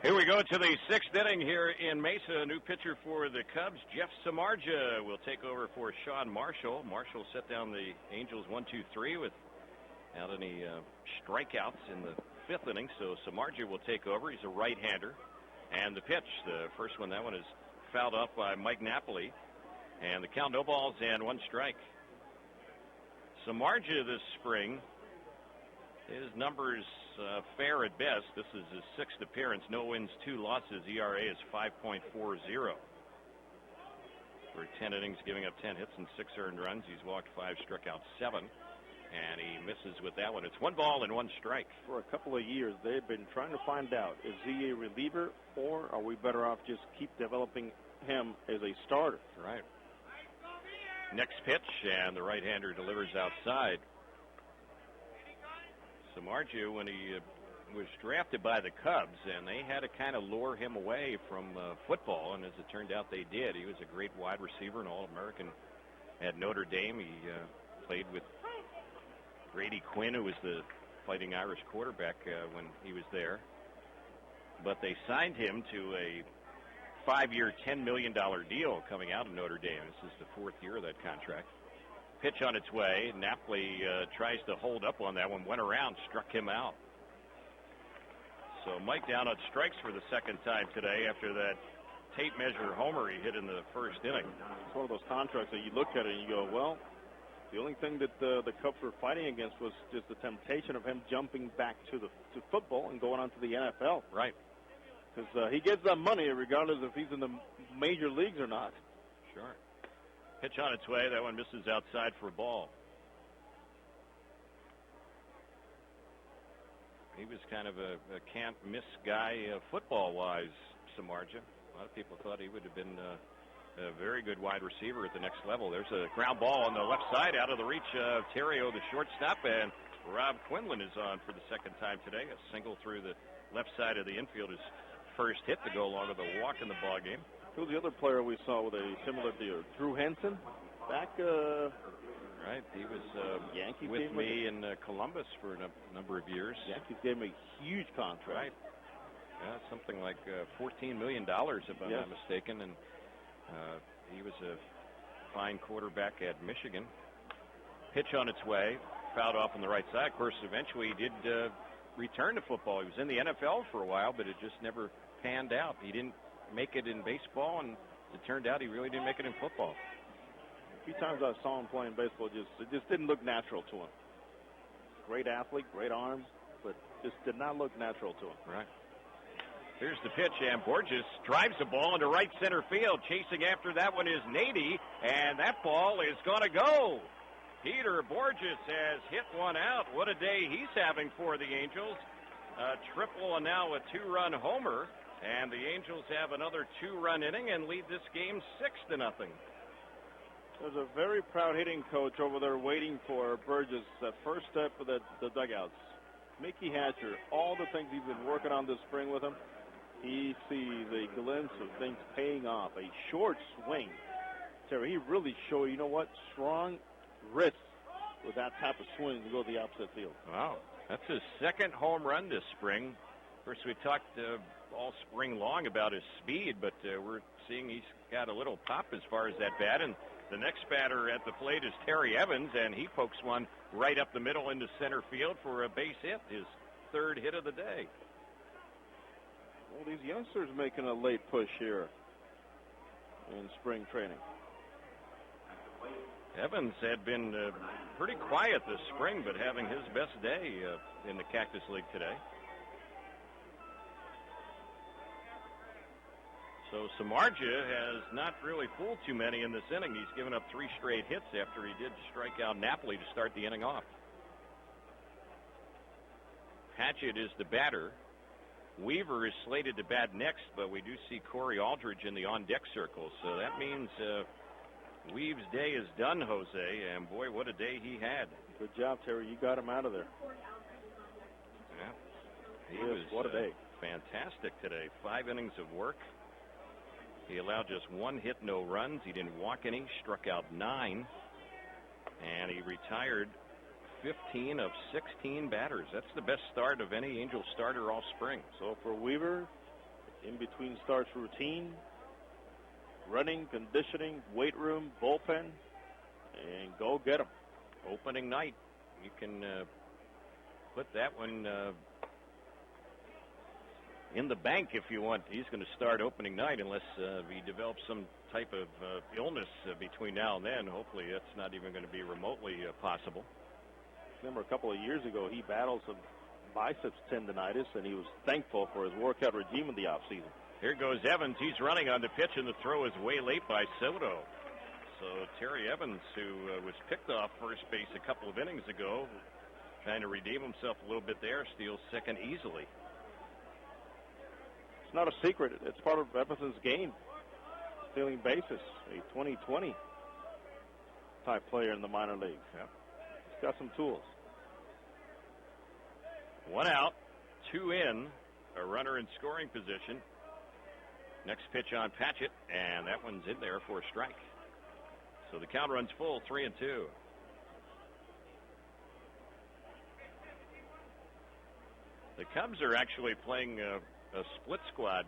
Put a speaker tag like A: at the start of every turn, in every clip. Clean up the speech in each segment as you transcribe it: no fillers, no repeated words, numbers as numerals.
A: Here we go to the sixth inning here in Mesa. A new pitcher for the Cubs, Jeff Samardzija, will take over for Sean Marshall. Marshall set down the Angels 1-2-3 without any strikeouts in the fifth inning, so Samardzija will take over. He's a right-hander. And the pitch, the first one, that one is fouled off by Mike Napoli. And the count, no balls and one strike. Samardzija this spring, his numbers fair at best. This is his sixth appearance. No wins, 2 losses. ERA is 5.40. For 10 innings, giving up 10 hits and 6 earned runs. He's walked 5, struck out 7. And he misses with that one. It's 1 ball and 1 strike.
B: For a couple of years, they've been trying to find out, is he a reliever, or are we better off just keep developing him as a starter?
A: Right. Next pitch, and the right-hander delivers outside. Samardzija, when he was drafted by the Cubs, and they had to kind of lure him away from football, and as it turned out, they did. He was a great wide receiver, an All-American at Notre Dame. He played with Grady Quinn, who was the Fighting Irish quarterback when he was there. But they signed him to a 5-year, $10 million deal coming out of Notre Dame. This is the 4th year of that contract. Pitch on its way. Napoli tries to hold up on that one. Went around, struck him out. So Mike down on strikes for the second time today after that tape measure homer he hit in the first inning.
B: It's one of those contracts that you look at it and you go, well, the only thing that the Cubs were fighting against was just the temptation of him jumping back to football and going on to the NFL.
A: Right.
B: Because he gets that money regardless if he's in the major leagues or not.
A: Sure. Pitch on its way. That one misses outside for a ball. He was kind of a can't-miss guy football-wise, Samardzija. A lot of people thought he would have been a very good wide receiver at the next level. There's a ground ball on the left side out of the reach of Terrio, the shortstop, and Rob Quinlan is on for the second time today. A single through the left side of the infield, his first hit to go along with a walk in the ball game.
B: Who's the other player we saw with a similar deal? Drew Henson, back.
A: Right, he was
B: Yankees
A: with me in Columbus for a number of years.
B: Yankees gave him a huge contract.
A: Right. Yeah, something like $14 million, if I'm not mistaken. And he was a fine quarterback at Michigan. Pitch on its way, fouled off on the right side. Of course, eventually he did return to football. He was in the NFL for a while, but it just never panned out. He didn't make it in baseball, and it turned out he really didn't make it in football.
B: A few times I saw him playing baseball, it just didn't look natural to him. Great athlete, great arms, but just did not look natural to him.
A: Right. Here's the pitch, and Borges drives the ball into right center field. Chasing after that one is Nady, and that ball is going to go. Peter Borges has hit one out. What a day he's having for the Angels. A triple and now a 2-run homer. And the Angels have another 2-run inning and lead this game 6-0.
B: There's a very proud hitting coach over there waiting for Burgess, that first step of the dugouts. Mickey Hatcher, all the things he's been working on this spring with him, he sees a glimpse of things paying off. A short swing. Terry, he really showed, you know what, strong wrist with that type of swing to go to the opposite field.
A: Wow. That's his second home run this spring. Of course, we talked all spring long about his speed, but we're seeing he's got a little pop as far as that bat. And the next batter at the plate is Terry Evans, and he pokes one right up the middle into center field for a base hit, his 3rd hit of the day.
B: Well, these youngsters making a late push here in spring training.
A: Evans had been pretty quiet this spring, but having his best day in the Cactus League today. So Samardzija has not really fooled too many in this inning. He's given up 3 straight hits after he did strike out Napoli to start the inning off. Patchett is the batter. Weaver is slated to bat next, but we do see Corey Aldridge in the on-deck circle. So that means Weave's day is done, Jose, and boy, what a day he had.
B: Good job, Terry. You got him out of there.
A: Yeah. He was
B: what a day.
A: Fantastic today. 5 innings of work. He allowed just 1 hit, no runs. He didn't walk any, struck out 9, and he retired 15 of 16 batters. That's the best start of any Angel starter all spring.
B: So for Weaver, in between starts routine, running, conditioning, weight room, bullpen, and go get him.
A: Opening night, you can put that one in the bank if you want. He's going to start opening night unless he develops some type of illness between now and then. Hopefully that's not even going to be remotely possible.
B: Remember, a couple of years ago, he battled some biceps tendonitis, and he was thankful for his workout regime in the offseason.
A: Here goes Evans. He's running on the pitch, and the throw is way late by Soto. So Terry Evans, who was picked off first base a couple of innings ago, trying to redeem himself a little bit there, steals second easily.
B: It's not a secret. It's part of Evanson's game, stealing bases. A 2020 type player in the minor leagues.
A: Yeah.
B: He's got some tools.
A: 1 out, 2 in, a runner in scoring position. Next pitch on Patchett, and that one's in there for a strike. So the count runs full, 3-2. The Cubs are actually playing a split squad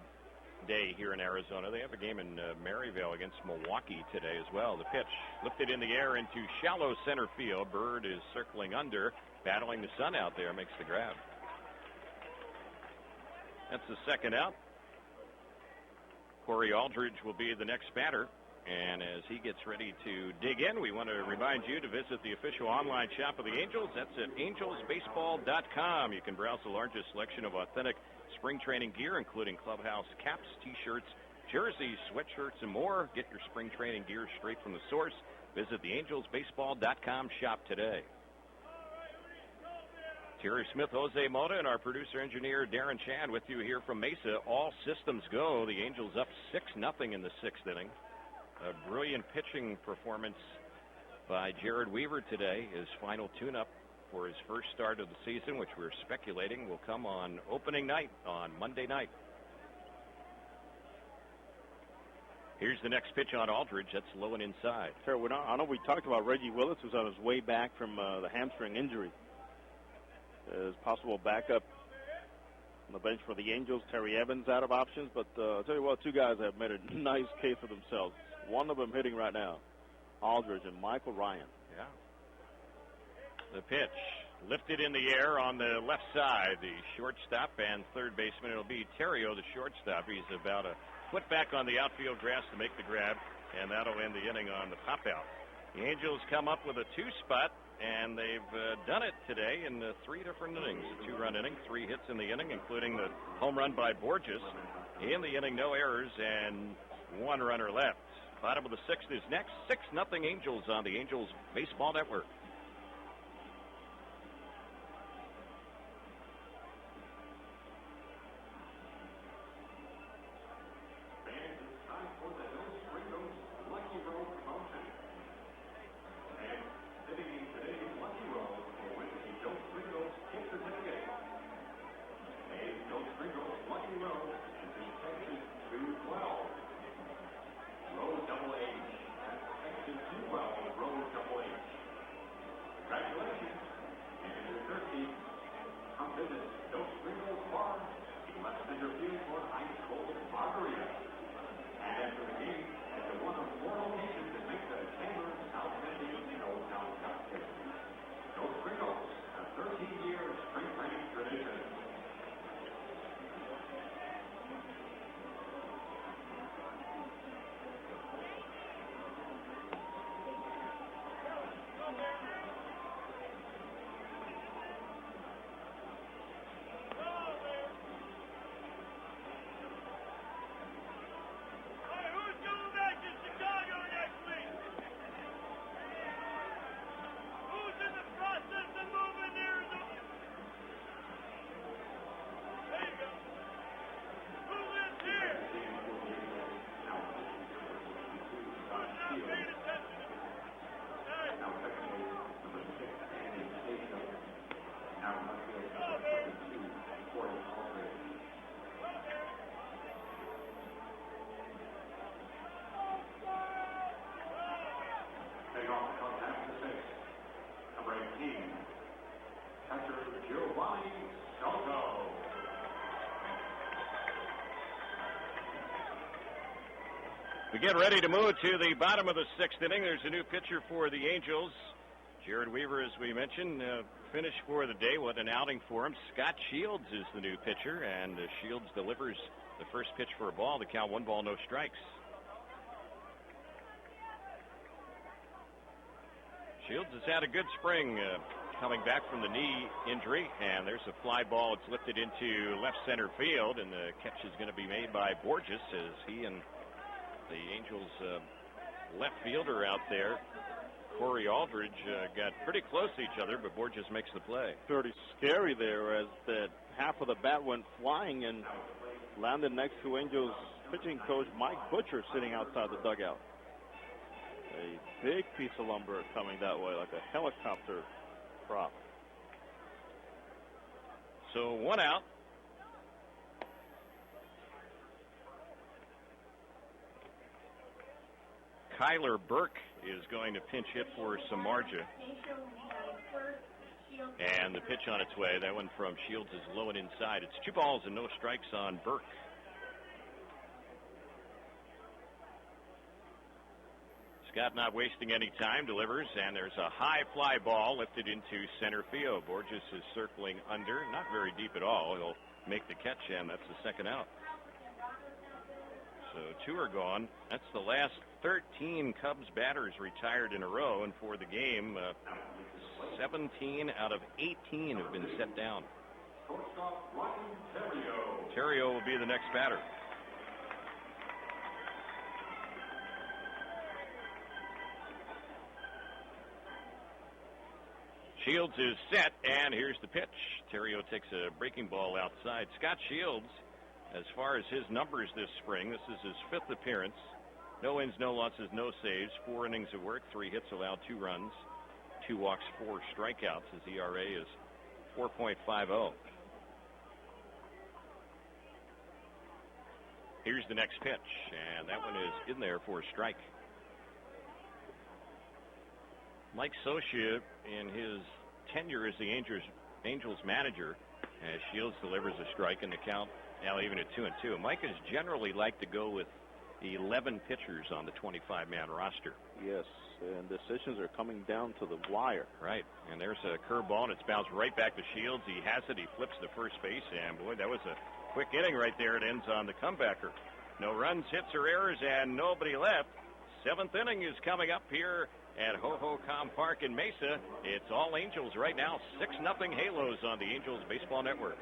A: day here in Arizona. They have a game in Maryville against Milwaukee today as well. The pitch lifted in the air into shallow center field. Bird is circling under, battling the sun out there, makes the grab. That's the second out. Corey Aldridge will be the next batter. And as he gets ready to dig in, we want to remind you to visit the official online shop of the Angels. That's at angelsbaseball.com. You can browse the largest selection of authentic spring training gear, including clubhouse caps, T-shirts, jerseys, sweatshirts, and more. Get your spring training gear straight from the source. Visit the angelsbaseball.com shop today. Terry Smith, Jose Mota, and our producer-engineer Darren Chad with you here from Mesa. All systems go. The Angels up 6-0 in the 6th inning. A brilliant pitching performance by Jared Weaver today. His final tune-up for his first start of the season, which we're speculating will come on opening night on Monday night. Here's the next pitch on Aldridge. That's low and inside.
B: Sir, I know we talked about Reggie Willis, who's on his way back from the hamstring injury. As possible backup on the bench for the Angels. Terry Evans out of options, but I'll tell you what, 2 guys have made a nice case for themselves. One of them hitting right now, Aldridge and Michael Ryan.
A: Yeah. The pitch lifted in the air on the left side. The shortstop and third baseman, it'll be Terrio, the shortstop. He's about a foot back on the outfield grass to make the grab, and that'll end the inning on the pop out. The Angels come up with a 2-spot, and they've done it today in 3 different innings. A 2-run inning, 3 hits in the inning, including the home run by Borges. In the inning, no errors, and 1 runner left. Bottom of the 6th is next. 6-0 Angels on the Angels Baseball Network. We get ready to move to the bottom of the 6th inning. There's a new pitcher for the Angels. Jared Weaver, as we mentioned, finished for the day. What an outing for him. Scott Shields is the new pitcher, and Shields delivers the first pitch for a ball. The count 1 ball, no strikes. Shields has had a good spring coming back from the knee injury, and there's a fly ball. It's lifted into left center field, and the catch is going to be made by Borges as he and the Angels left fielder out there, Corey Aldridge, got pretty close to each other, but Borges makes the play.
B: Pretty scary there as that half of the bat went flying and landed next to Angels pitching coach Mike Butcher sitting outside the dugout. A big piece of lumber coming that way like a helicopter prop.
A: So 1 out. Kyler Burke is going to pinch hit for Samardzija. And the pitch on its way. That one from Shields is low and inside. It's 2 balls and no strikes on Burke. Scott not wasting any time, delivers, and there's a high fly ball lifted into center field. Borges is circling under, not very deep at all. He'll make the catch, and that's the 2nd out. So 2 are gone. That's the last 13 Cubs batters retired in a row, and for the game, 17 out of 18 have been set down. Terrio will be the next batter. Shields is set, and here's the pitch. Terrio takes a breaking ball outside. Scott Shields, as far as his numbers this spring, this is his 5th appearance. No wins, no losses, no saves. 4 innings of work, 3 hits allowed, 2 runs, 2 walks, 4 strikeouts. His ERA is 4.50. Here's the next pitch, and that one is in there for a strike. Mike Socia, in his tenure as the Angels manager, as Shields delivers a strike in the count, now even at 2-2. Mike has generally liked to go with 11 pitchers on the 25-man roster.
B: Yes, and decisions are coming down to the wire.
A: Right, and there's a curveball, and it's bounced right back to Shields. He has it. He flips to first base, and boy, that was a quick inning right there. It ends on the comebacker. No runs, hits, or errors, and nobody left. 7th inning is coming up here at Ho-Ho-Com Park in Mesa. It's all Angels right now. 6-0 Halos on the Angels Baseball Network.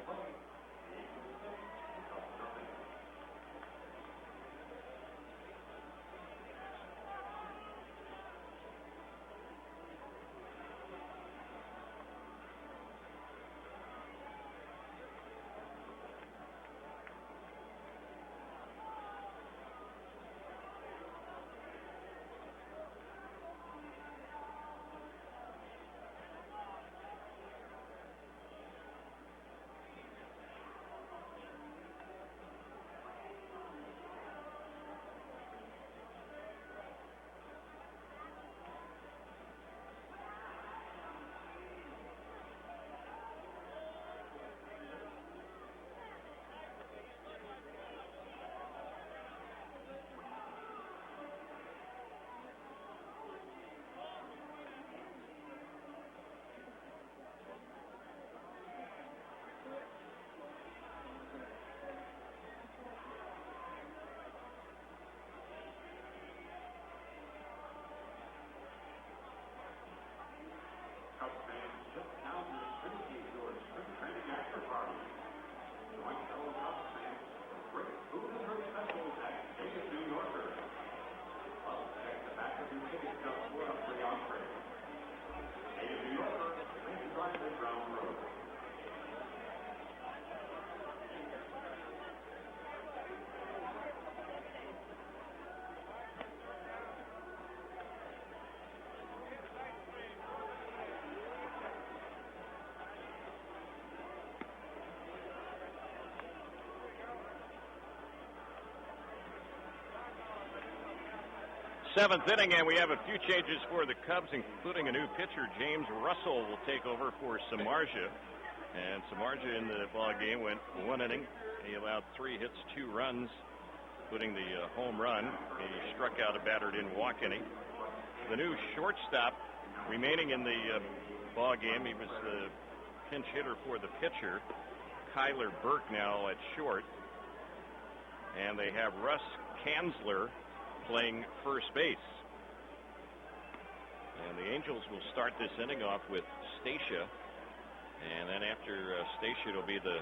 A: 7th inning, and we have a few changes for the Cubs, including a new pitcher. James Russell will take over for Samardzija. And Samardzija in the ball game went 1 inning. He allowed 3 hits, 2 runs, including the home run. He struck out a batter, didn't walk any. The new shortstop remaining in the ball game, he was the pinch hitter for the pitcher. Kyler Burke now at short. And they have Russ Kanzler playing first base. And the Angels will start this inning off with Stacia. And then after Stacia, it'll be the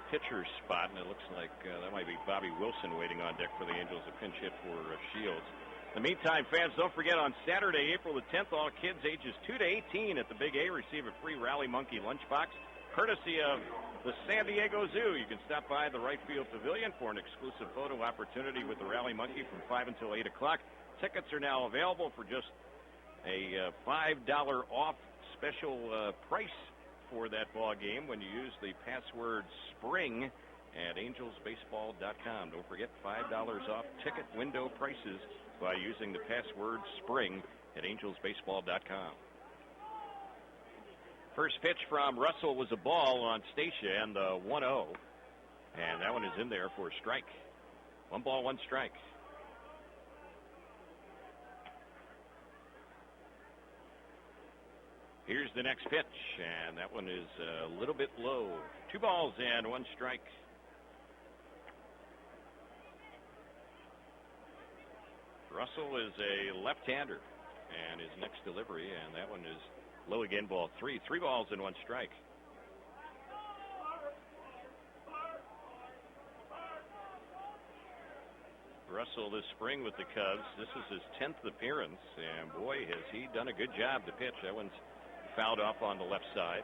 A: pitcher's spot. And it looks like that might be Bobby Wilson waiting on deck for the Angels, a pinch hit for Shields. In the meantime, fans, don't forget on Saturday, April the 10th, all kids ages 2 to 18 at the Big A receive a free Rally Monkey lunchbox, courtesy of the San Diego Zoo. You can stop by the right field pavilion for an exclusive photo opportunity with the Rally Monkey from 5 until 8 o'clock. Tickets are now available for just a $5 off special price for that ball game when you use the password SPRING at angelsbaseball.com. Don't forget, $5 off ticket window prices by using the password SPRING at angelsbaseball.com. First pitch from Russell was a ball on Stacia and the 1-0. And that one is in there for a strike. 1 ball, 1 strike. Here's the next pitch, and that one is a little bit low. 2 balls and 1 strike. Russell is a left-hander, and his next delivery, and that one is low again, ball 3. 3 balls and 1 strike. Russell this spring with the Cubs. This is his 10th appearance, and boy, has he done a good job to pitch. That one's fouled off on the left side.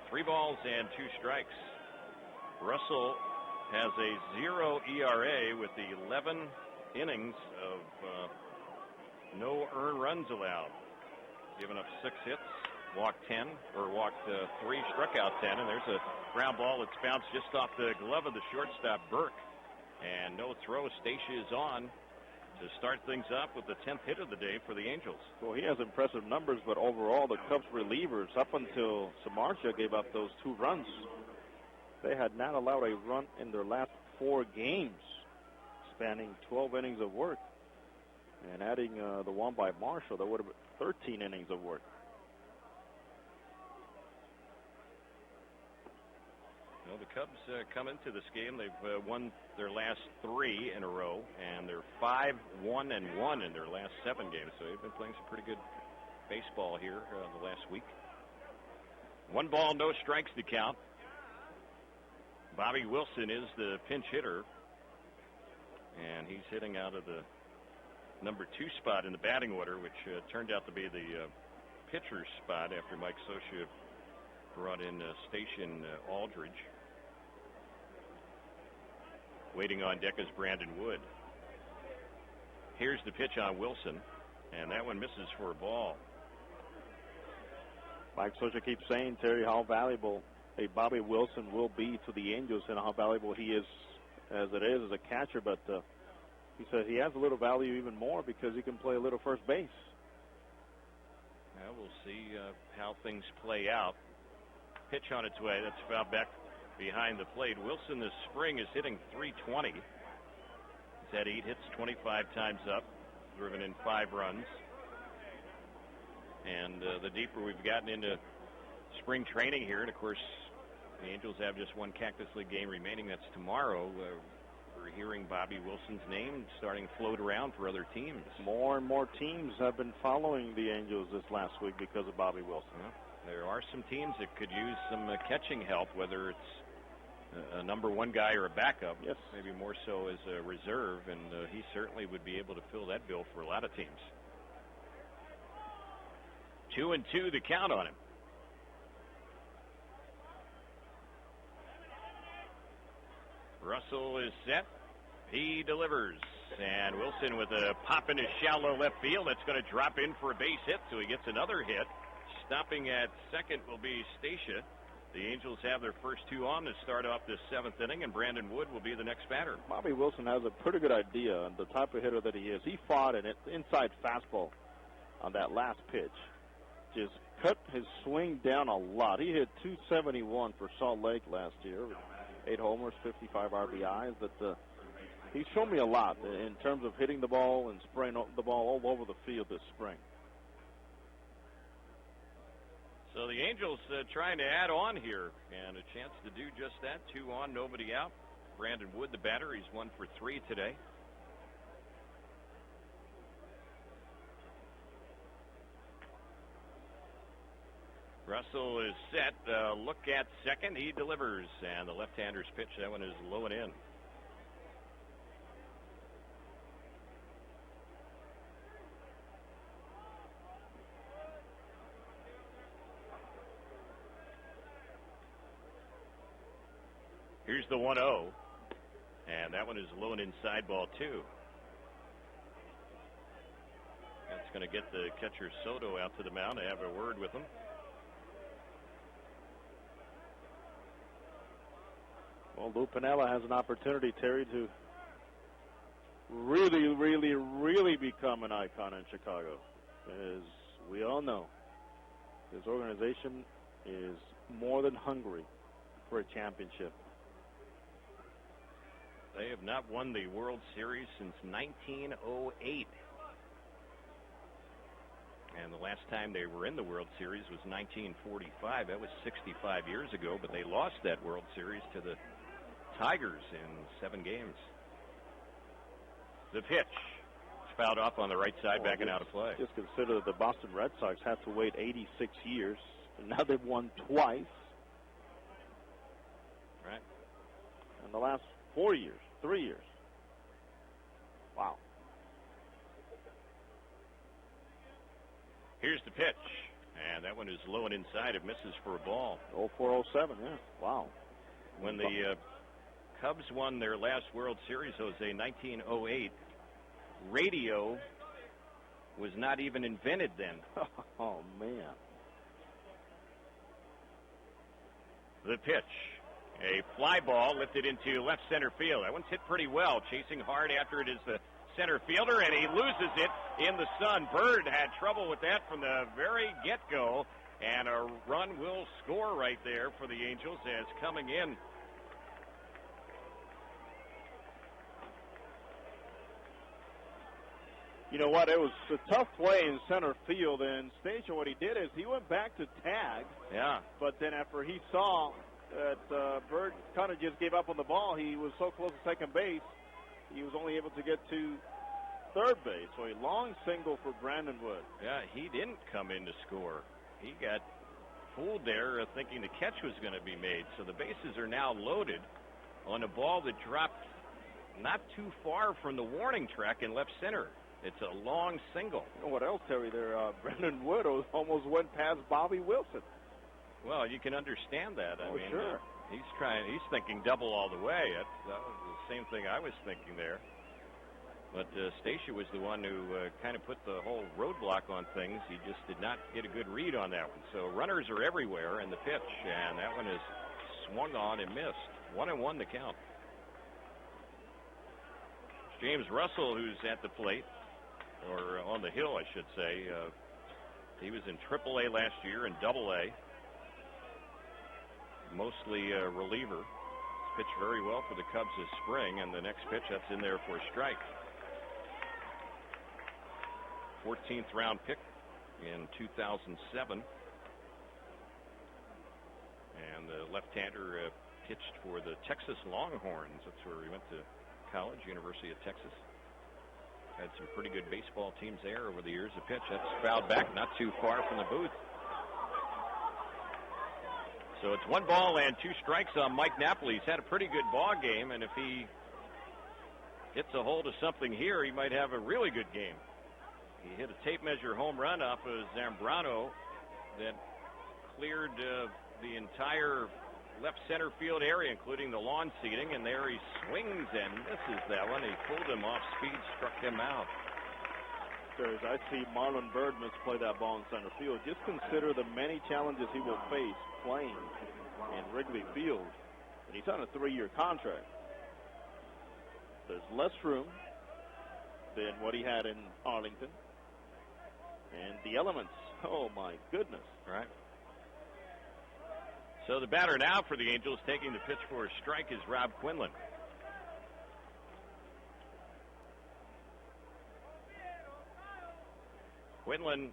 A: 3 balls and 2 strikes. Russell has a 0 ERA with 11 innings of no earned runs allowed. Given up 6 hits, walked 10, or walked 3, struck out 10, and there's a ground ball that's bounced just off the glove of the shortstop, Burke. And no throw. Stacia is on to start things up with the 10th hit of the day for the Angels.
B: Well, he has impressive numbers, but overall, the Cubs relievers, up until Samardzija gave up those 2 runs, they had not allowed a run in their last 4 games, spanning 12 innings of work. And adding the one by Marshall, that would have been 13 innings of work.
A: Well, the Cubs come into this game. They've won their last 3 in a row, and they're 5-1-1 in their last 7 games. So they've been playing some pretty good baseball here the last week. 1 ball, no strikes to count. Bobby Wilson is the pinch hitter, and he's hitting out of the number 2 spot in the batting order, which turned out to be the pitcher's spot after Mike Socia brought in Station Aldridge. Waiting on deck is Brandon Wood. Here's the pitch on Wilson, and that one misses for a ball.
B: Mike Socia keeps saying, Terry, how valuable a Bobby Wilson will be to the Angels and how valuable he is as a catcher, but he says he has a little value even more because he can play a little first base.
A: Well, we'll see how things play out. Pitch on its way. That's fouled back behind the plate. Wilson this spring is hitting .320. He's had 8 hits, 25 times up, driven in 5 runs. And the deeper we've gotten into spring training here, and of course the Angels have just 1 Cactus League game remaining. That's tomorrow. We're hearing Bobby Wilson's name starting to float around for other teams.
B: More and more teams have been following the Angels this last week because of Bobby Wilson.
A: Well, there are some teams that could use some catching help, whether it's a number 1 guy or a backup.
B: Yes.
A: Maybe more so as a reserve, and he certainly would be able to fill that bill for a lot of teams. 2-2 the count on him. Russell is set. He delivers. And Wilson with a pop into shallow left field. That's going to drop in for a base hit, so he gets another hit. Stopping at second will be Stacia. The Angels have their first two on to start off this seventh inning, and Brandon Wood will be the next batter.
B: Bobby Wilson has a pretty good idea on the type of hitter that he is. He fought an inside fastball on that last pitch. Just cut his swing down a lot. He hit 271 for Salt Lake last year. 8 homers, 55 RBIs. But he's shown me a lot in terms of hitting the ball and spraying the ball all over the field this spring.
A: So the Angels trying to add on here, and a chance to do just that. 2 on, nobody out. Brandon Wood, the batter, he's 1 for 3 today. Russell is set. Look at second. He delivers, and the left-hander's pitch. That one is low and in. Here's the 1-0, and that one is low and inside, ball 2. That's going to get the catcher Soto out to the mound to have a word with him.
B: Well, Lou Piniella has an opportunity, Terry, to really become an icon in Chicago. As we all know, his organization is more than hungry for a championship.
A: They have not won the World Series since 1908. And the last time they were in the World Series was 1945. That was 65 years ago, but they lost that World Series to the Tigers in 7 games. The pitch. It's fouled off on the right side, backing out of play.
B: Just consider that the Boston Red Sox had to wait 86 years, and now they've won twice.
A: Right.
B: In the last 4 years, 3 years. Wow.
A: Here's the pitch, and that one is low and inside. It misses for a ball.
B: 0-4-0-7, yeah. Wow.
A: When the Cubs won their last World Series, Jose, 1908, radio was not even invented then.
B: Oh, man.
A: The pitch. A fly ball lifted into left center field. That one's hit pretty well. Chasing hard after it is the center fielder, and he loses it in the sun. Bird had trouble with that from the very get-go, and a run will score right there for the Angels as coming in.
B: You know what? It was a tough play in center field, and Station, what he did is he went back to tag.
A: Yeah.
B: But then after he saw that Bird kind of just gave up on the ball, he was so close to second base, he was only able to get to third base. So a long single for Brandon Wood.
A: Yeah, he didn't come in to score. He got fooled there thinking the catch was going to be made. So the bases are now loaded on a ball that dropped not too far from the warning track in left center. It's a long single.
B: You know what else, Terry? There, Brandon Wood almost went past Bobby Wilson.
A: Well, you can understand that. I mean,
B: sure.
A: He's thinking double all the way. That was the same thing I was thinking there. But Stacia was the one who kind of put the whole roadblock on things. He just did not get a good read on that one. So runners are everywhere in the pitch, and that one is swung on and missed. 1-1 the count. James Russell, who's at the plate, or on the hill, I should say. He was in AAA last year and AA. Mostly a reliever. He's pitched very well for the Cubs this spring, and the next pitch, that's in there for a strike. 14th round pick in 2007. And the left-hander pitched for the Texas Longhorns. That's where he went to college, University of Texas. Had some pretty good baseball teams there over the years. The pitch, that's fouled back, not too far from the booth. So it's 1 ball and 2 strikes on Mike Napoli. He's had a pretty good ball game, and if he gets a hold of something here, he might have a really good game. He hit a tape measure home run off of Zambrano that cleared the entire left center field area, including the lawn seating, and there he swings and misses that one. He pulled him off speed, struck him out.
B: I see Marlon Byrd misplay that ball in center field. Just consider the many challenges he will face playing in Wrigley Field, and he's on a 3-year contract. There's less room than what he had in Arlington. And the elements, oh my goodness.
A: Right. So the batter now for the Angels taking the pitch for a strike is Rob Quinlan. Quinlan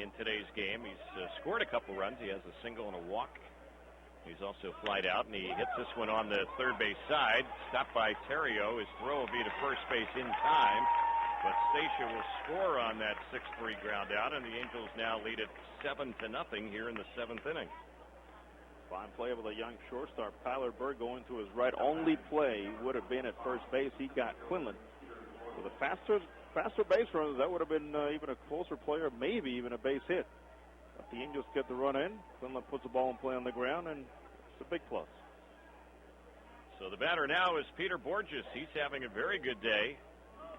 A: in today's game, he's scored a couple runs. He has a single and a walk. He's also flied out, and he hits this one on the third base side. Stopped by Terrio. His throw will be to first base in time. But Stacia will score on that 6-3 ground out, and the Angels now lead it 7-0 here in the 7th inning.
B: Fine play with a young shortstop, Tyler Bird, going to his right. Only play would have been at first base. He got Quinlan. With a faster base runner, that would have been even a closer player, maybe even a base hit. But the Angels get the run in. Quinlan puts the ball in play on the ground, and it's a big plus.
A: So the batter now is Peter Borges. He's having a very good day.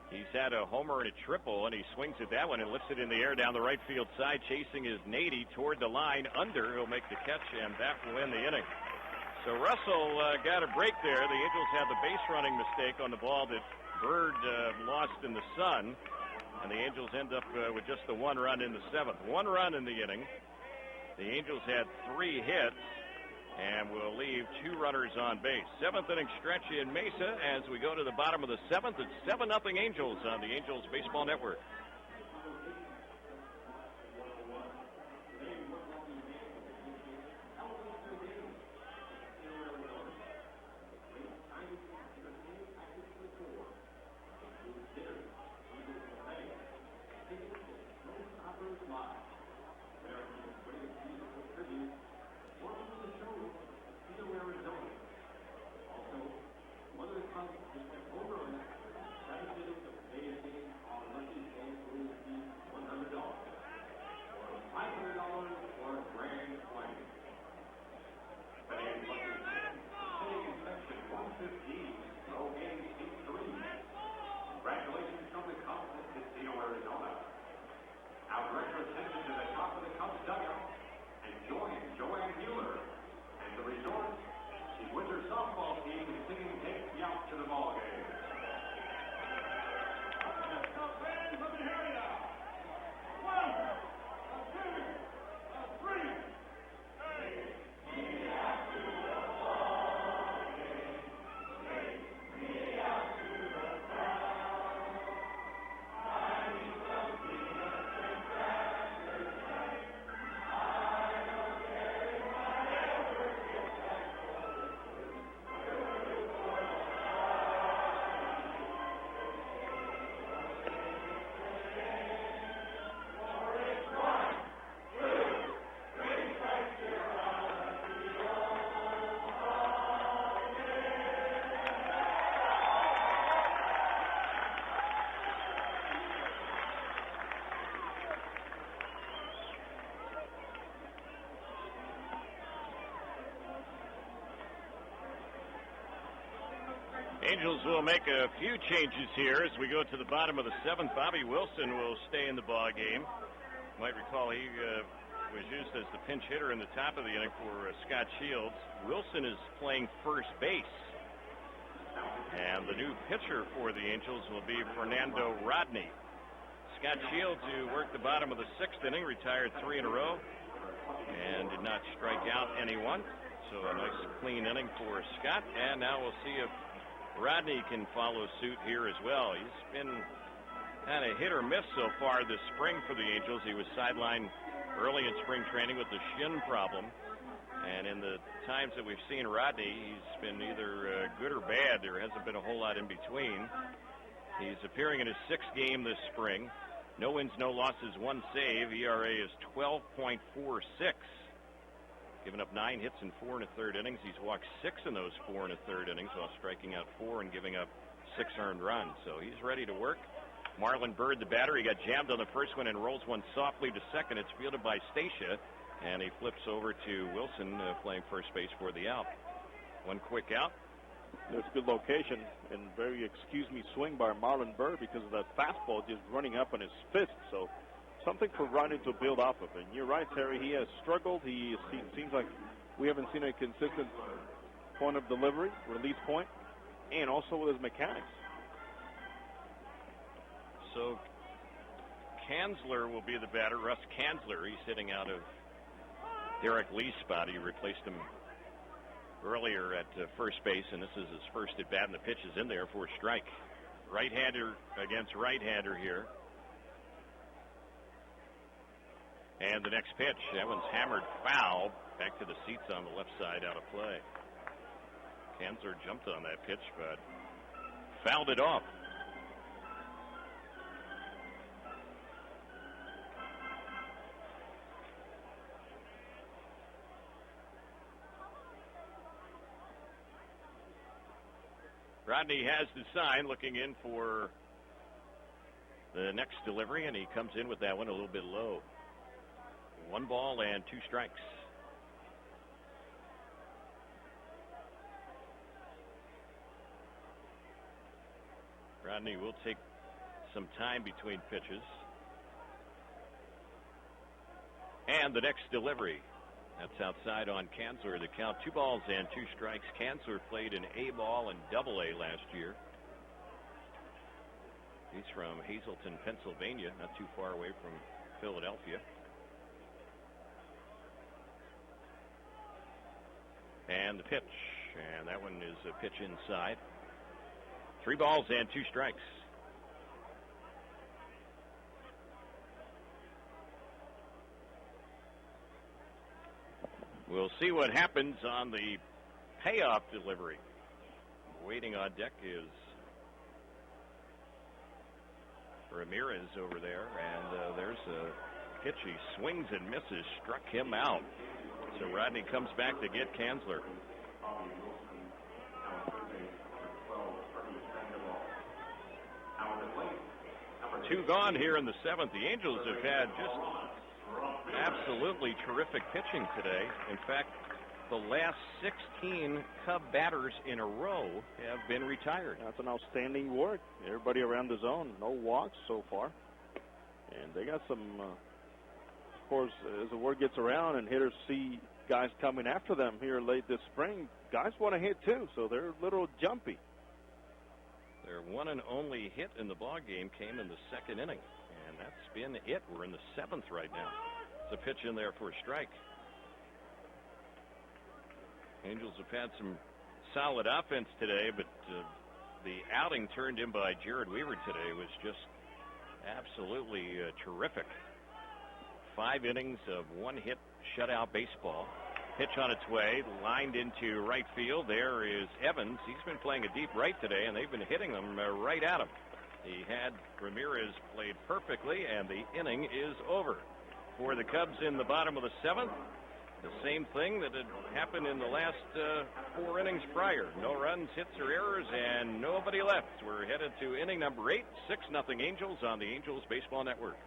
A: He's had a homer and a triple, and he swings at that one and lifts it in the air down the right field side, chasing his Nady toward the line under. He'll make the catch, and that will end the inning. So Russell got a break there. The Angels had the base running mistake on the ball that Bird lost in the sun, and the Angels end up with just the 1 run in the 7th. 1 run in the inning. The Angels had 3 hits, and we'll leave 2 runners on base. 7th inning stretch in Mesa as we go to the bottom of the 7th. It's 7-0 Angels on the Angels Baseball Network. Angels will make a few changes here as we go to the bottom of the 7th. Bobby Wilson will stay in the ball game. You might recall he was used as the pinch hitter in the top of the inning for Scott Shields. Wilson is playing first base. And the new pitcher for the Angels will be Fernando Rodney. Scott Shields, who worked the bottom of the 6th inning, retired 3 in a row and did not strike out anyone. So a nice clean inning for Scott. And now we'll see if Rodney can follow suit here as well. He's been kind of hit or miss so far this spring for the Angels. He was sidelined early in spring training with the shin problem. And in the times that we've seen Rodney, he's been either good or bad. There hasn't been a whole lot in between. He's appearing in his 6th game this spring. No wins, no losses, 1 save. ERA is 12.46. Given up 9 hits in 4 1/3 innings. He's walked 6 in those 4 1/3 innings while striking out 4 and giving up 6 earned runs. So he's ready to work. Marlon Byrd, the batter, he got jammed on the first one and rolls one softly to second. It's fielded by Stacia, and he flips over to Wilson, playing first base for the out. 1 quick out.
B: There's good location and very, swing by Marlon Byrd because of that fastball just running up on his fist. So something for Rodney to build off of. And you're right, Terry. He has struggled. He seems like we haven't seen a consistent point of delivery, release point, and also with his mechanics.
A: So Kanzler will be the batter. Russ Kanzler, he's hitting out of Derek Lee's spot. He replaced him earlier at first base, and this is his first at bat, and the pitch is in there for a strike. Right-hander against right-hander here. And the next pitch, that one's hammered foul. Back to the seats on the left side, out of play. Kanzler jumped on that pitch, but fouled it off. Rodney has the sign, looking in for the next delivery, and he comes in with that one a little bit low. 1 ball and 2 strikes. Rodney will take some time between pitches. And the next delivery. That's outside on Kanzler. The count 2 balls and 2 strikes. Kanzler played in A-ball and Double-A last year. He's from Hazleton, Pennsylvania, not too far away from Philadelphia. And the pitch. And that one is a pitch inside. 3 balls and 2 strikes. We'll see what happens on the payoff delivery. Waiting on deck is Ramirez over there, and there's a pitch. He swings and misses, struck him out. So Rodney comes back to get Kanzler. Two gone here in the 7th. The Angels have had just absolutely terrific pitching today. In fact, the last 16 Cub batters in a row have been retired.
B: That's an outstanding work. Everybody around the zone, no walks so far. And they got some, of course, as the word gets around and hitters see guys coming after them here late this spring, guys want to hit too, so they're a little jumpy.
A: Their one and only hit in the ball game came in the 2nd inning, and that's been it. We're in the 7th right now. It's a pitch in there for a strike. Angels have had some solid offense today, but the outing turned in by Jared Weaver today was just absolutely terrific. 5 innings of 1-hit shutout baseball. Pitch on its way, lined into right field. There is Evans. He's been playing a deep right today, and they've been hitting them right at him. He had Ramirez played perfectly, and the inning is over. For the Cubs in the bottom of the 7th, the same thing that had happened in the last 4 innings prior. No runs, hits, or errors, and nobody left. We're headed to inning number 8, 6-0 Angels on the Angels Baseball Network.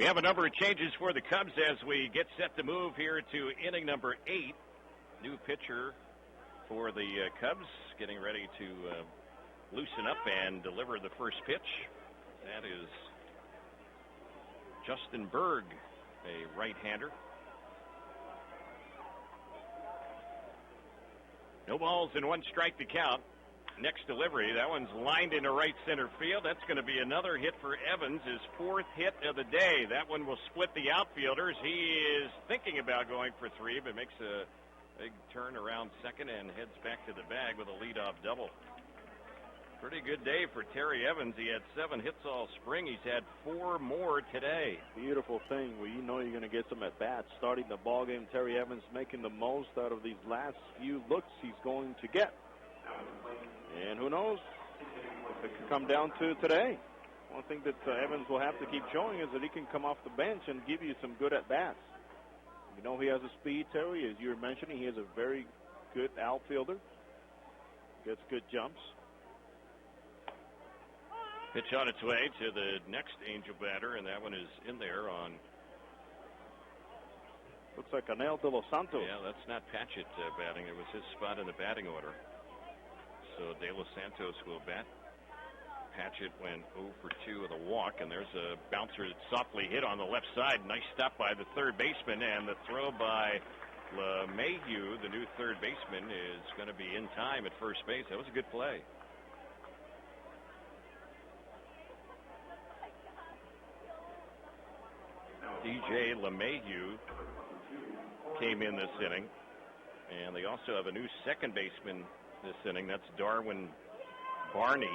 A: We have a number of changes for the Cubs as we get set to move here to inning number 8. New pitcher for the Cubs getting ready to loosen up and deliver the first pitch. That is Justin Berg, a right-hander. No balls and 1 strike to count. Next delivery, that one's lined into right center field. That's going to be another hit for Evans, his 4th hit of the day. That one will split the outfielders. He is thinking about going for 3, but makes a big turn around second and heads back to the bag with a leadoff double. Pretty good day for Terry Evans. He had 7 hits all spring. He's had 4 more today.
B: Beautiful thing where you know you're going to get some at-bats. Starting the ball game, Terry Evans making the most out of these last few looks he's going to get. And who knows if it can come down to today. One thing that Evans will have to keep showing is that he can come off the bench and give you some good at-bats. You know he has a speed, Terry. As you were mentioning, he is a very good outfielder. Gets good jumps.
A: Pitch on its way to the next Angel batter, and that one is in there on...
B: Looks like Anel de los Santos.
A: Yeah, that's not Patchett batting. It was his spot in the batting order. So De Los Santos will bat. Patchett went 0 for 2 with a walk, and there's a bouncer that softly hit on the left side. Nice stop by the third baseman, and the throw by LeMahieu, the new third baseman, is going to be in time at first base. That was a good play. DJ LeMahieu came in this inning, and they also have a new second baseman this inning. That's Darwin Barney.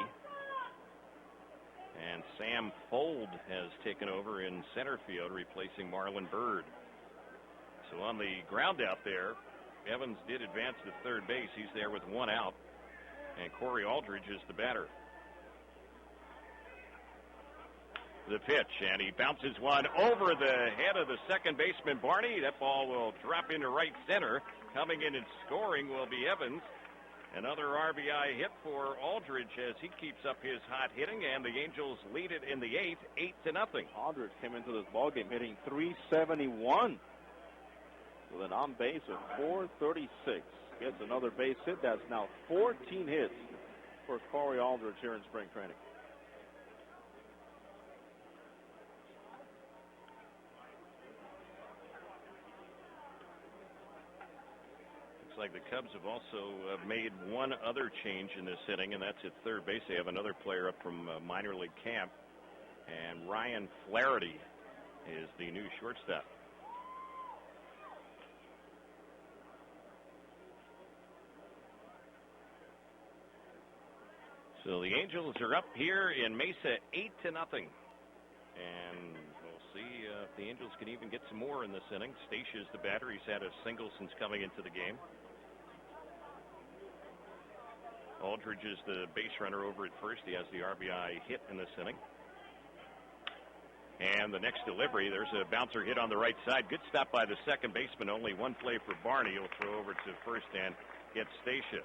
A: And Sam Fold has taken over in center field, replacing Marlon Byrd. So on the ground out there, Evans did advance to third base. He's there with 1 out. And Corey Aldridge is the batter. The pitch, and he bounces one over the head of the second baseman, Barney. That ball will drop into right center. Coming in and scoring will be Evans. Another RBI hit for Aldridge as he keeps up his hot hitting, and the Angels lead it in the 8th, 8-0.
B: Aldridge came into this ballgame hitting .371 with an on base of .436. Gets another base hit. That's now 14 hits for Corey Aldridge here in spring training.
A: Like the Cubs have also made one other change in this inning, and that's at third base. They have another player up from minor league camp, and Ryan Flaherty is the new shortstop. So the Angels are up here in Mesa 8-0, and we'll see if the Angels can even get some more in this inning. Stasia's the batter. He's had a single since coming into the game. Aldridge is the base runner over at first. He has the RBI hit in this inning. And the next delivery, there's a bouncer hit on the right side. Good stop by the second baseman. Only 1 play for Barney. He'll throw over to first and get Stasia.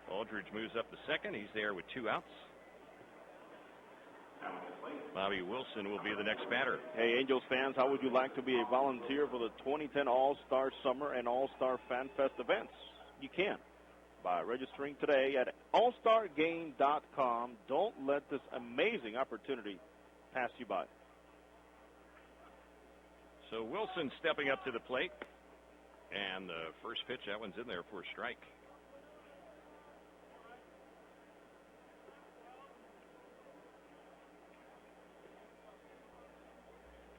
A: Aldridge moves up to second. He's there with 2 outs. Bobby Wilson will be the next batter.
B: Hey, Angels fans, how would you like to be a volunteer for the 2010 All-Star Summer and All-Star Fan Fest events? You can by registering today at allstargame.com. Don't let this amazing opportunity pass you by.
A: So Wilson stepping up to the plate, and the first pitch, that one's in there for a strike.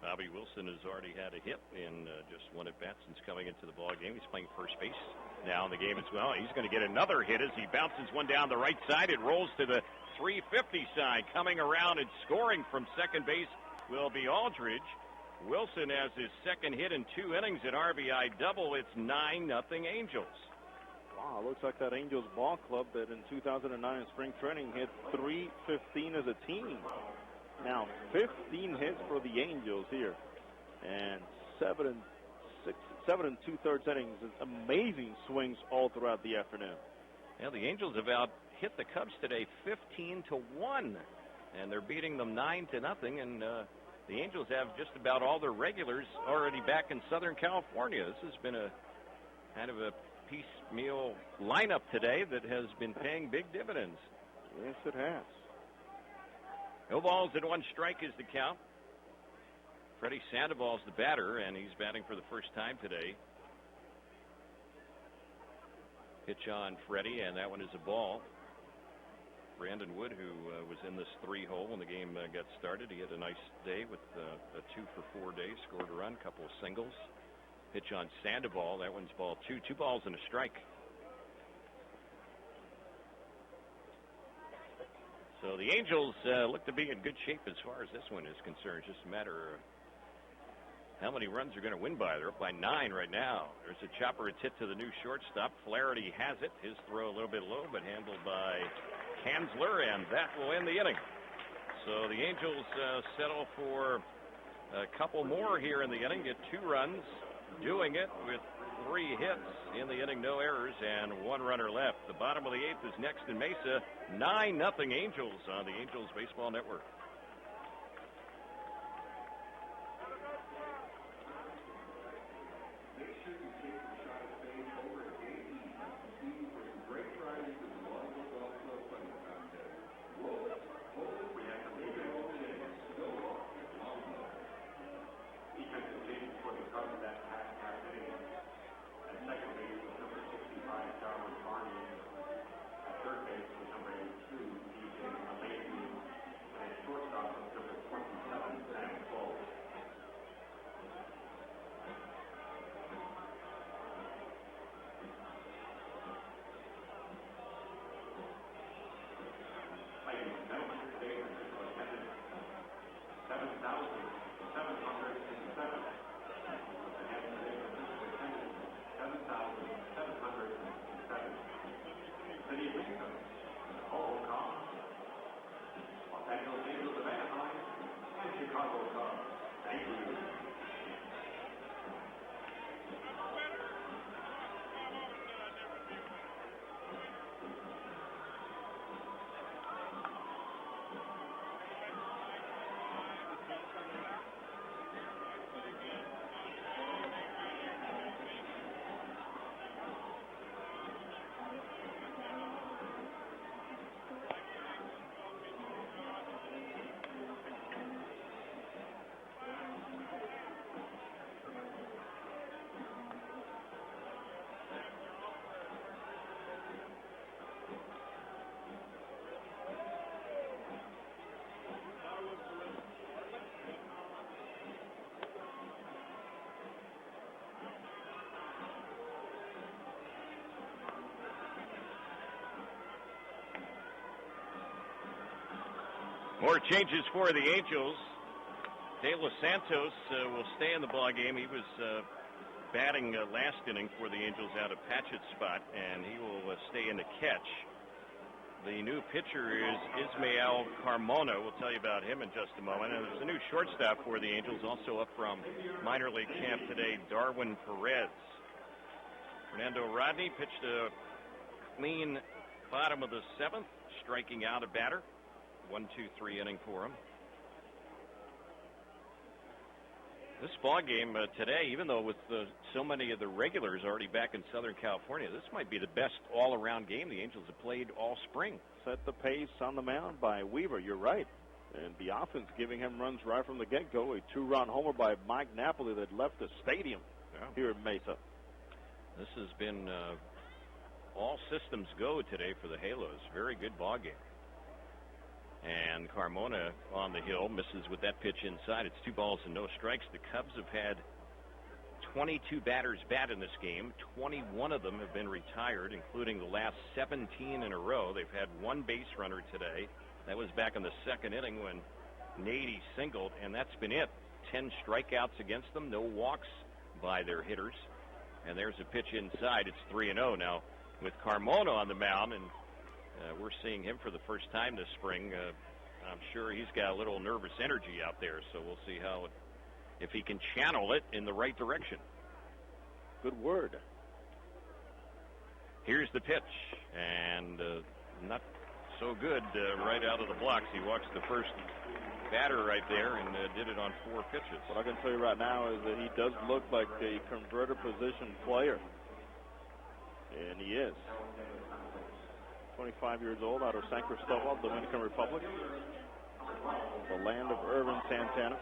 A: Bobby Wilson has already had a hit in just 1 at-bat since coming into the ball game. He's playing first base now in the game as well. He's going to get another hit as he bounces one down the right side. It rolls to the 350 side. Coming around and scoring from second base will be Aldridge. Wilson has his second hit in 2 innings, an RBI double. It's 9-0 Angels.
B: Wow, looks like that Angels ball club that in 2009 in spring training hit .315 as a team. Now 15 hits for the Angels here, and 7 2/3 innings. Amazing swings all throughout the afternoon.
A: Yeah, the Angels have out hit the Cubs today 15-1, and they're beating them 9-0. And the Angels have just about all their regulars already back in Southern California. This has been a kind of a piecemeal lineup today that has been paying big dividends.
B: Yes, it has.
A: No balls and 1 strike is the count. Freddie Sandoval's the batter, and he's batting for the first time today. Pitch on Freddie, and that one is a ball. Brandon Wood, who was in this 3-hole when the game got started, he had a nice day with a 2-for-4 day, scored a run, couple of singles. Pitch on Sandoval, that one's ball 2. 2 balls and a strike. So the Angels look to be in good shape as far as this one is concerned. It's just a matter of how many runs they're going to win by. They're up by 9 right now. There's a chopper, it's hit to the new shortstop. Flaherty has it. His throw a little bit low, but handled by Hansler, and that will end the inning. So the Angels settle for a couple more here in the inning, get 2 runs, doing it with 3 hits in the inning, no errors, and 1 runner left. The bottom of the 8th is next in Mesa. 9-0 Angels on the Angels Baseball Network. More changes for the Angels. De Los Santos will stay in the ball game. He was batting last inning for the Angels out of Patchett's spot, and he will stay in the catch. The new pitcher is Ismael Carmona. We'll tell you about him in just a moment. And there's a new shortstop for the Angels, also up from minor league camp today, Darwin Perez. Fernando Rodney pitched a clean bottom of the 7th, striking out a batter. 1-2-3 inning for him. This ball game today, even though with so many of the regulars already back in Southern California, this might be the best all-around game the Angels have played all spring.
B: Set the pace on the mound by Weaver. You're right. And the offense giving him runs right from the get-go. A 2-run homer by Mike Napoli that left the stadium here in Mesa.
A: This has been all systems go today for the Halos. Very good ball game. And Carmona on the hill misses with that pitch inside. It's 2 balls and no strikes. The Cubs have had 22 batters bat in this game. 21 of them have been retired, including the last 17 in a row. They've had 1 base runner today. That was back in the 2nd inning when Nady singled, and that's been it. 10 strikeouts against them, no walks by their hitters. And there's a pitch inside. It's 3-0 now with Carmona on the mound, and we're seeing him for the first time this spring. I'm sure he's got a little nervous energy out there, so we'll see if he can channel it in the right direction.
B: Good word.
A: Here's the pitch, and not so good right out of the blocks. He walks the first batter right there and did it on 4 pitches.
B: What I can tell you right now is that he does look like a converter position player. And he is. 25 years old, out of San Cristobal, Dominican Republic. The land of Irvin Santana.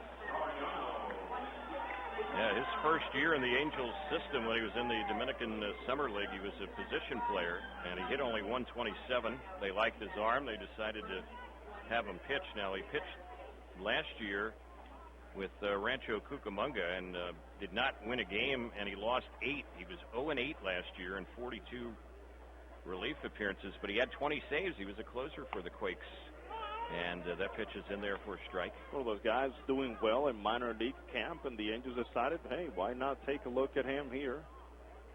A: Yeah, his first year in the Angels system when he was in the Dominican Summer League, he was a position player, and he hit only 127. They liked his arm. They decided to have him pitch. Now, he pitched last year with Rancho Cucamonga and did not win a game, and he lost 8. He was 0-8 last year in 42 relief appearances, but he had 20 saves. He was a closer for the Quakes, and that pitch is in there for a strike.
B: One of those guys doing well in minor league camp, and the Angels decided, hey, why not take a look at him here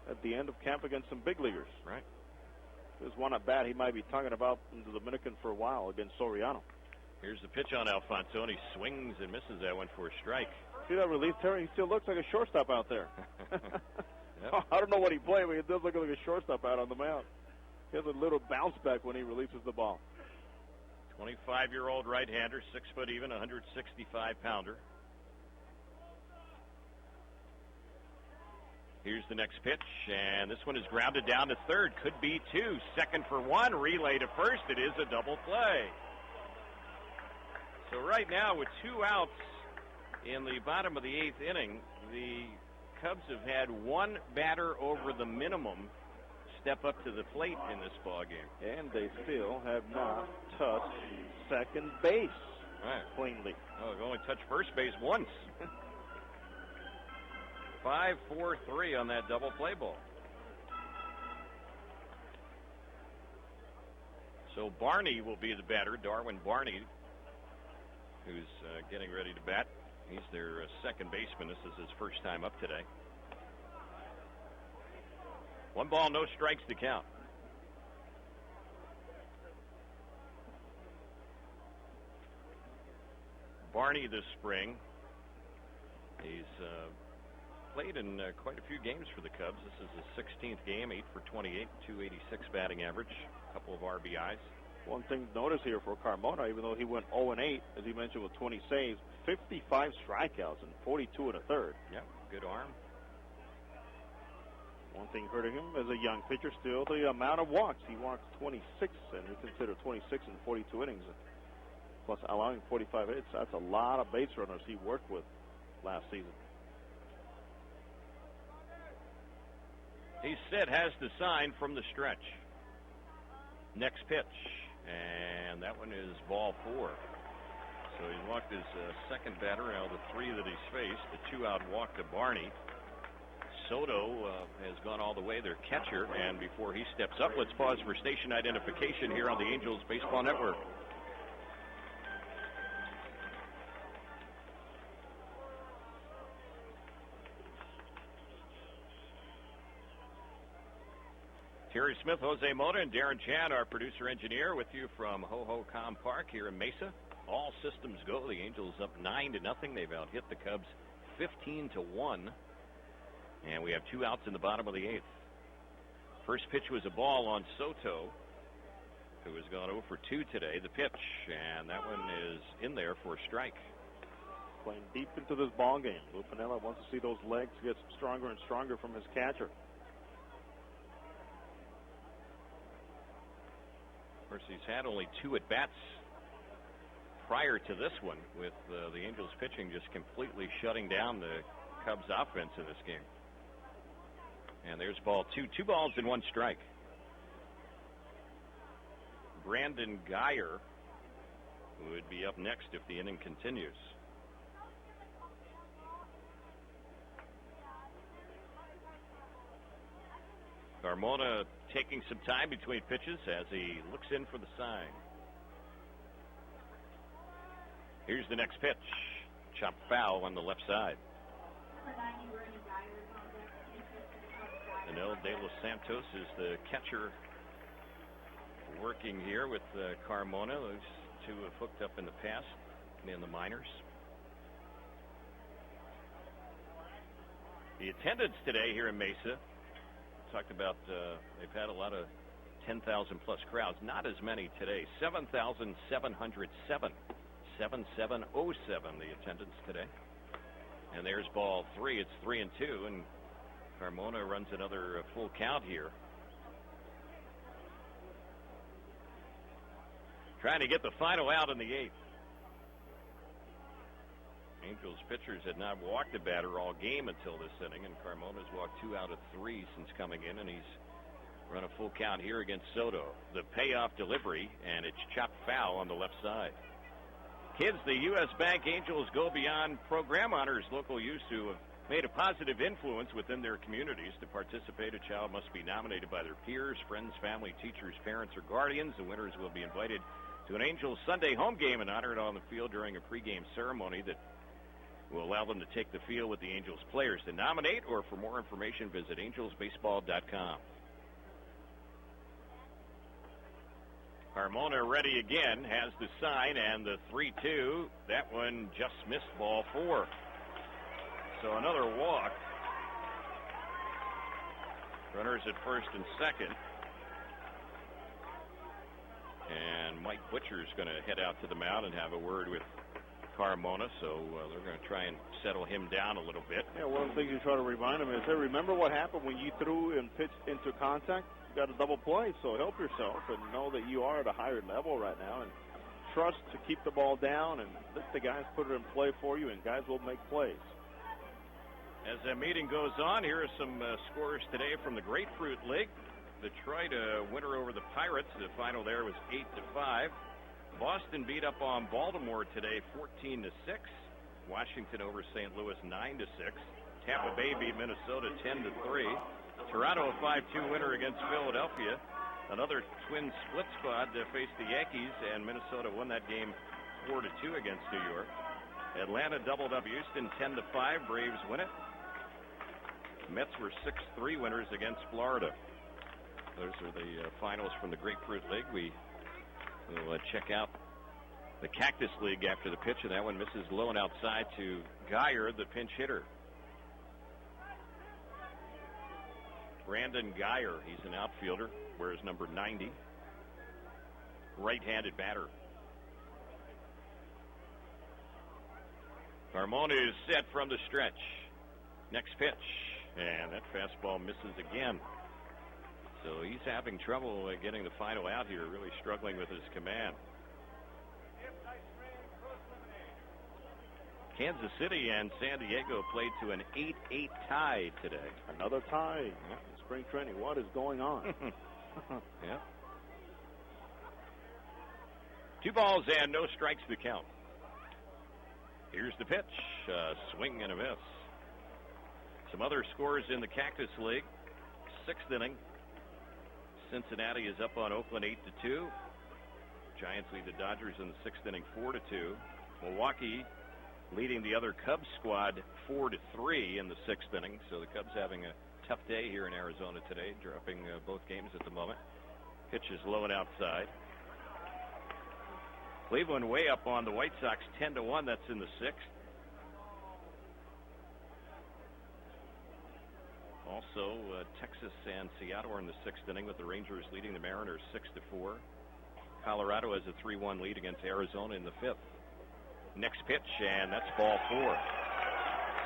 B: at the end of camp against some big leaguers?
A: Right.
B: There's one at bat he might be talking about in the Dominican for a while against Soriano.
A: Here's the pitch on Alfonso, and he swings and misses that one for a strike.
B: See that relief, Terry? He still looks like a shortstop out there.
A: Yep.
B: I don't know what he played, but he does look like a shortstop out on the mound. He has a little bounce back when he releases the ball.
A: 25-year-old right-hander, 6 foot even, 165-pounder. Here's the next pitch, and this one is grounded down to third. Could be 2. Second for 1. Relay to first. It is a double play. So right now, with 2 outs in the bottom of the 8th inning, the Cubs have had 1 batter over the minimum step up to the plate in this ball game.
B: And they still have not touched second base cleanly.
A: Oh, they've only touched first base once. 5-4-3 on that double play ball. So Barney will be the batter, Darwin Barney, who's getting ready to bat. He's their second baseman. This is his first time up today. 1 ball, no strikes to count. Barney this spring, he's played in quite a few games for the Cubs. This is his 16th game, 8 for 28, 286 batting average, a couple of RBIs.
B: One thing to notice here for Carmona, even though he went 0-8, as he mentioned, with 20 saves, 55 strikeouts and 42 1/3.
A: Yeah, good arm.
B: One thing hurting him as a young pitcher still, the amount of walks. He walks 26, and we consider 26 in 42 innings. Plus allowing 45 hits. That's a lot of base runners he worked with last season.
A: He's set, has the sign from the stretch. Next pitch, and that one is ball 4. So he walked his second batter out of the 3 that he's faced. The 2-out walk to Barney. Soto has gone all the way, their catcher, and before he steps up, let's pause for station identification here on the Angels Baseball Network. Terry Smith, Jose Mota, and Darren Chan, our producer-engineer, with you from Ho-Ho-Com Park here in Mesa. All systems go. The Angels up 9-0. They've out-hit the Cubs 15-1. And we have 2 outs in the bottom of the 8th. First pitch was a ball on Soto, who has gone 0 for 2 today. The pitch, and that one is in there for a strike.
B: Playing deep into this ball game. Lou Piniella wants to see those legs get stronger and stronger from his catcher.
A: Of course, he's had only 2 at-bats prior to this one, with the Angels pitching just completely shutting down the Cubs offense in this game. And there's ball 2. 2 balls and 1 strike. Brandon Geyer would be up next if the inning continues. Carmona taking some time between pitches as he looks in for the sign. Here's the next pitch. Chop foul on the left side. Anel De Los Santos is the catcher working here with Carmona. Those 2 have hooked up in the past in the minors. The attendance today here in Mesa, talked about they've had a lot of 10,000 plus crowds. Not as many today. 7,707. 7707 the attendance today. And there's ball 3. It's 3-2, and Carmona runs another full count here. Trying to get the final out in the 8th. Angels pitchers had not walked a batter all game until this inning, and Carmona's walked 2 out of 3 since coming in, and he's run a full count here against Soto. The payoff delivery, and it's chopped foul on the left side. Kids, the U.S. Bank Angels go beyond program honors local youth who have made a positive influence within their communities. To participate, a child must be nominated by their peers, friends, family, teachers, parents, or guardians. The winners will be invited to an Angels Sunday home game and honored on the field during a pregame ceremony that will allow them to take the field with the Angels players. To nominate or for more information, visit angelsbaseball.com. Carmona ready again, has the sign, and the 3-2. That one just missed, ball 4. So another walk. Runners at first and second. And Mike Butcher's going to head out to the mound and have a word with Carmona, so they're going to try and settle him down a little bit.
B: Yeah, one of the things you try to remind him is, hey, remember what happened when you threw and pitched into contact? You got a double play, so help yourself and know that you are at a higher level right now, and trust to keep the ball down and let the guys put it in play for you, and guys will make plays.
A: As that meeting goes on, here are some scores today from the Grapefruit League. Detroit a winner over the Pirates. The final there was 8-5. Boston beat up on Baltimore today 14-6. Washington over St. Louis 9-6. Tampa Bay beat Minnesota 10-3. Toronto a 5-2 winner against Philadelphia. Another twin split squad faced the Yankees, and Minnesota won that game 4-2 against New York. Atlanta doubled up Houston 10-5. Braves win it. Mets were 6-3 winners against Florida. Those are the finals from the Grapefruit League. We'll check out the Cactus League after the pitch, and that one misses low and outside to Geyer, the pinch hitter. Brandon Geyer, he's an outfielder, wears number 90. Right-handed batter. Carmona is set from the stretch. Next pitch, and that fastball misses again. So he's having trouble getting the final out here, really struggling with his command. Kansas City and San Diego played to an 8-8 tie today.
B: Another tie in spring training. What is going on?
A: Yeah. 2 balls and no strikes to count. Here's the pitch. Swing and a miss. Some other scores in the Cactus League. 6th inning. Cincinnati is up on Oakland 8-2. Giants lead the Dodgers in the 6th inning 4-2. Milwaukee leading the other Cubs squad 4-3 in the 6th inning. So the Cubs having a tough day here in Arizona today, dropping both games at the moment. Pitch is low and outside. Cleveland way up on the White Sox 10-1. That's in the 6th. Also, Texas and Seattle are in the 6th inning, with the Rangers leading the Mariners 6-4. Colorado has a 3-1 lead against Arizona in the 5th. Next pitch, and that's ball 4.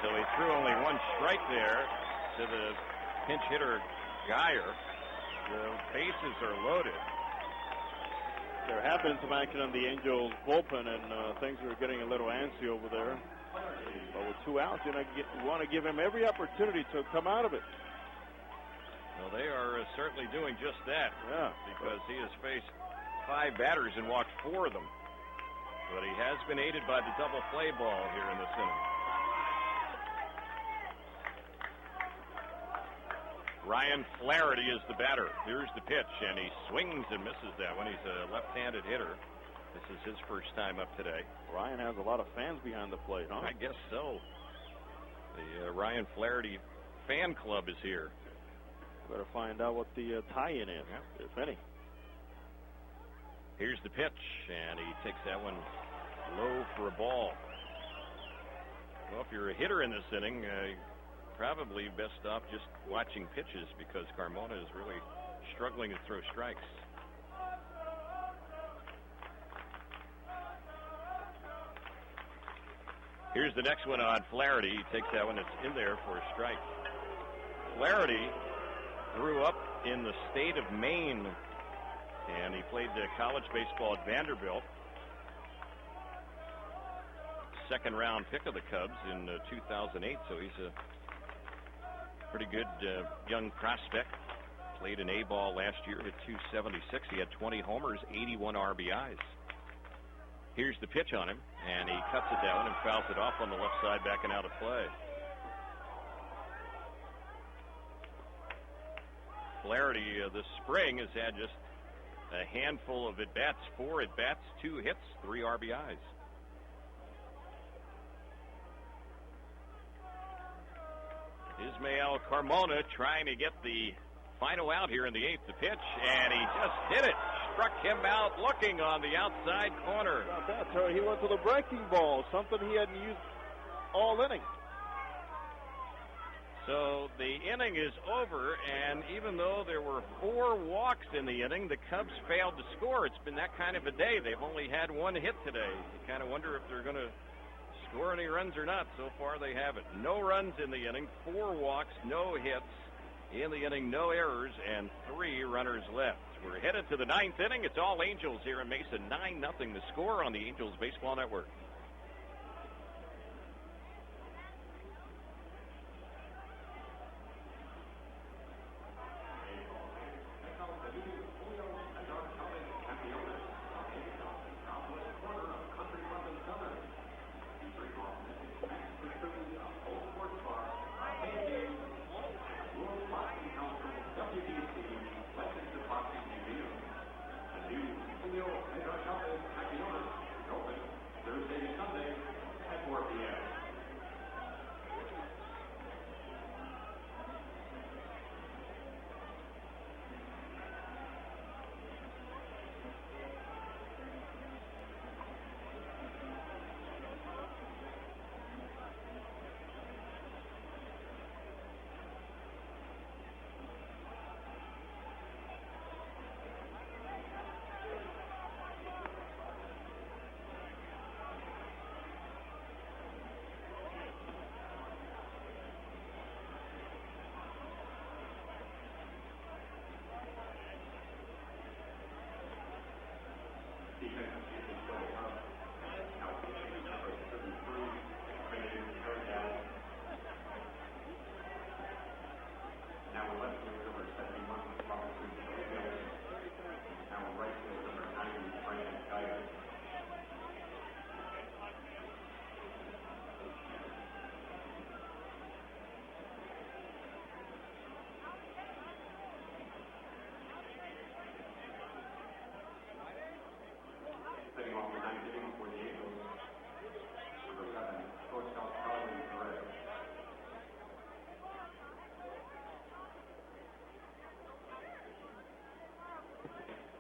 A: So he threw only 1 strike there to the pinch hitter Geyer. The bases are loaded.
B: There have been some action on the Angels bullpen, and things are getting a little antsy over there. But with 2 outs, you want to give him every opportunity to come out of it.
A: Well, they are certainly doing just that.
B: Yeah.
A: Because he has faced 5 batters and walked 4 of them. But he has been aided by the double play ball here in this inning. Ryan Flaherty is the batter. Here's the pitch, and he swings and misses that one. He's a left-handed hitter. This is his first time up today.
B: Ryan has a lot of fans behind the plate, huh?
A: I guess so. The Ryan Flaherty fan club is here.
B: Better find out what the tie-in is, if any.
A: Here's the pitch, and he takes that one low for a ball. Well, if you're a hitter in this inning, probably best off just watching pitches, because Carmona is really struggling to throw strikes. Here's the next one on Flaherty. He takes that one. It's in there for a strike. Flaherty grew up in the state of Maine, and he played college baseball at Vanderbilt. Second-round pick of the Cubs in 2008, so he's a pretty good young prospect. Played in A-ball last year at 276. He had 20 homers, 81 RBIs. Here's the pitch on him, and he cuts it down and fouls it off on the left side, backing out of play. Flaherty this spring has had just a handful of at-bats, 4 at-bats, 2 hits, 3 RBIs. Ismael Carmona trying to get the final out here in the 8th. The pitch, and he just hit it. Struck him out looking on the outside corner.
B: That's right. He went to the breaking ball, something he hadn't used all inning.
A: So the inning is over, and even though there were 4 walks in the inning, the Cubs failed to score. It's been that kind of a day. They've only had 1 hit today. You kind of wonder if they're going to score any runs or not. So far they haven't. No runs in the inning, 4 walks, no hits in the inning, no errors, and 3 runners left. We're headed to the 9th inning. It's all Angels here in Mesa. 9-0 the score on the Angels Baseball Network.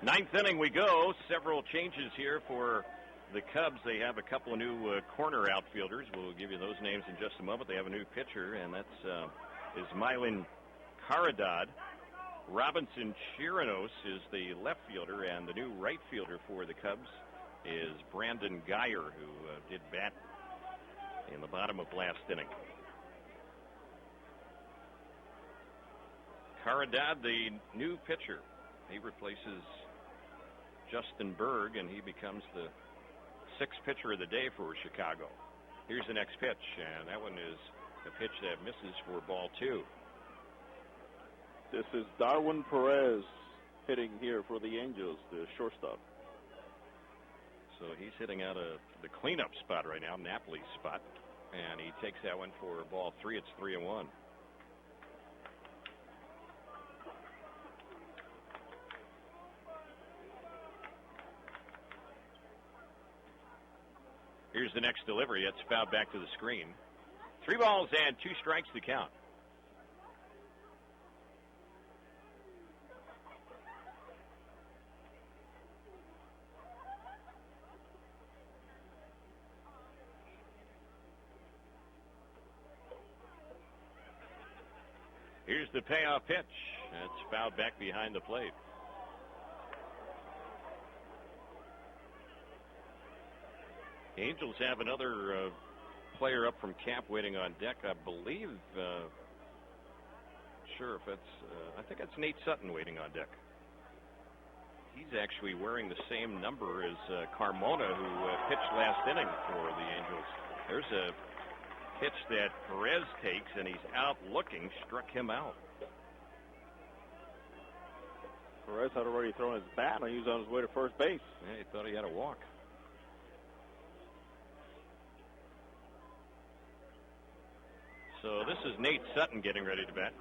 A: Ninth inning we go. Several changes here for the Cubs. They have a couple of new corner outfielders. We'll give you those names in just a moment. They have a new pitcher, and that's Ismailin Caridad. Robinson Chirinos is the left fielder, and the new right fielder for the Cubs is Brandon Geyer, who did bat in the bottom of last inning. Caridad, the new pitcher. He replaces Justin Berg, and he becomes the 6th pitcher of the day for Chicago. Here's the next pitch, and that one is a pitch that misses for ball 2.
B: This is Darwin Perez hitting here for the Angels, the shortstop.
A: So he's hitting out of the cleanup spot right now, Napoli's spot, and he takes that one for ball 3. It's 3-1. Here's the next delivery. It's fouled back to the screen. 3 balls and 2 strikes to count. Here's the payoff pitch. It's fouled back behind the plate. Angels have another player up from camp waiting on deck. I believe, sure if it's, I think it's Nate Sutton waiting on deck. He's actually wearing the same number as Carmona, who pitched last inning for the Angels. There's a pitch that Perez takes, and he's out looking, struck him out.
B: Perez had already thrown his bat, and he was on his way to first base.
A: Yeah, he thought he had a walk. So this is Nate Sutton getting ready to bat.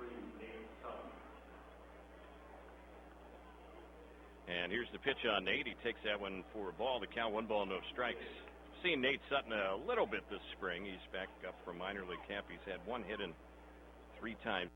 A: And here's the pitch on Nate. He takes that one for a ball. The count 1 ball, no strikes. Seen Nate Sutton a little bit this spring. He's back up from minor league camp. He's had 1 hit in 3 times.